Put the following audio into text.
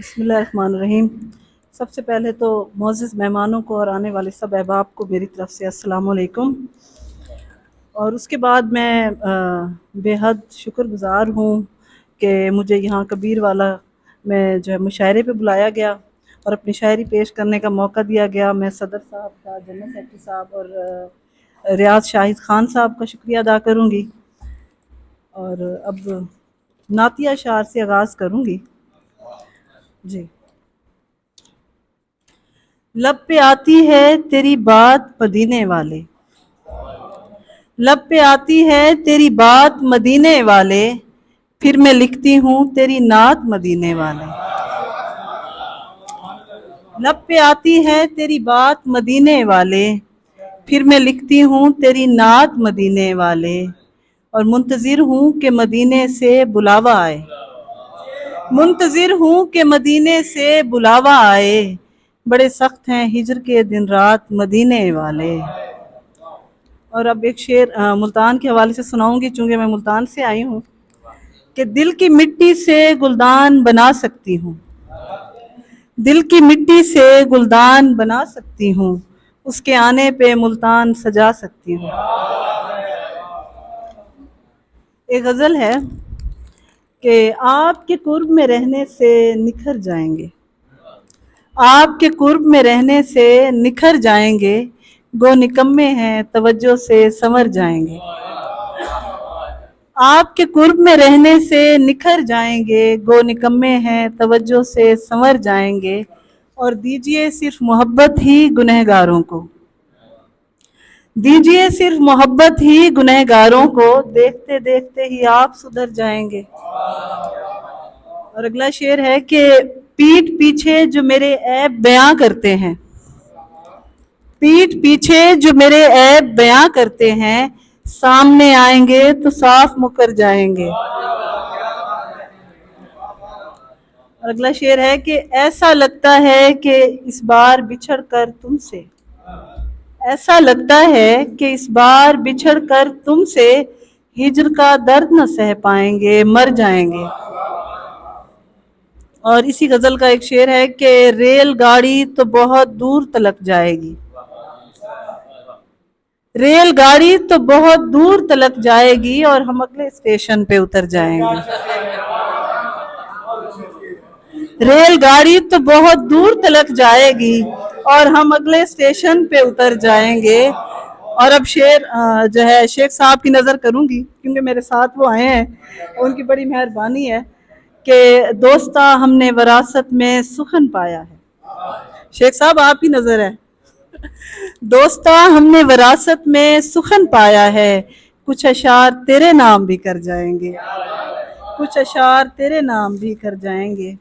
बिस्मिल्लाहिर्रहमानिर्रहीम। सबसे पहले तो मोअज़्ज़िज़ मेहमानों को और आने वाले सब अहबाब को मेरी तरफ से अस्सलाम वालेकुम। और उसके बाद मैं बेहद शुक्रगुज़ार हूँ कि मुझे यहाँ कबीर वाला में जो है मुशायरे पे बुलाया गया और अपनी शायरी पेश करने का मौका दिया गया। मैं सदर साहब का, जनरल सेक्रेटरी साहब और रियाज शाहिद ख़ान साहब का शुक्रिया अदा करूँगी। और अब नातिया अशार से आगाज़ करूँगी जी। लब पे आती है तेरी बात मदीने वाले, लब पे आती है तेरी बात मदीने वाले, फिर मैं लिखती हूँ तेरी नात मदीने वाले। लब पे आती है तेरी बात मदीने वाले, फिर मैं लिखती हूँ तेरी नात मदीने वाले। और मुंतज़िर हूँ कि मदीने से बुलावा आए, मुंतज़िर हूँ कि मदीने से बुलावा आए, बड़े सख्त हैं हिजर के दिन रात मदीने वाले। और अब एक शेर मुल्तान के हवाले से सुनाऊंगी, चूँकि मैं मुल्तान से आई हूँ। कि दिल की मिट्टी से गुलदान बना सकती हूँ, दिल की मिट्टी से गुलदान बना सकती हूँ, उसके आने पे मुल्तान सजा सकती हूँ। एक गज़ल है कि आपके कुर्ब में रहने से निखर जाएंगे, आपके कुर्ब में रहने से निखर जाएंगे, गो निकम्मे हैं तवज्जो से संवर जाएंगे। आपके कुर्ब में रहने से निखर जाएंगे, गो निकम्मे हैं तवज्जो से संवर जाएंगे। और दीजिए सिर्फ मोहब्बत ही गुनहगारों को, दीजिए सिर्फ मोहब्बत ही गुनहगारों को, देखते देखते ही आप सुधर जाएंगे। और अगला शेर है कि पीठ पीछे जो मेरे ऐब बयां करते हैं, पीठ पीछे जो मेरे ऐब बयां करते हैं, सामने आएंगे तो साफ मुकर जाएंगे। और अगला शेर है कि ऐसा लगता है कि इस बार बिछड़ कर तुमसे, ऐसा लगता है कि इस बार बिछड़ कर तुमसे, हिज्र का दर्द न सह पाएंगे मर जाएंगे। और इसी गजल का एक शेर है कि रेलगाड़ी तो बहुत दूर तलक जाएगी, रेलगाड़ी तो बहुत दूर तलक जाएगी, और हम अगले स्टेशन पे उतर जाएंगे। रेलगाड़ी तो बहुत दूर तलक जाएगी और हम अगले स्टेशन पे उतर जाएंगे। और अब शेर जो है शेख साहब की नज़र करूंगी, क्योंकि मेरे साथ वो आए हैं, उनकी बड़ी मेहरबानी है कि दोस्ता हमने वरासत में सुखन पाया है। शेख साहब आपकी नज़र है। दोस्ता हमने वरासत में सुखन पाया है, कुछ अशार तेरे नाम भी कर जाएंगे, कुछ अशार तेरे नाम भी कर जाएंगे।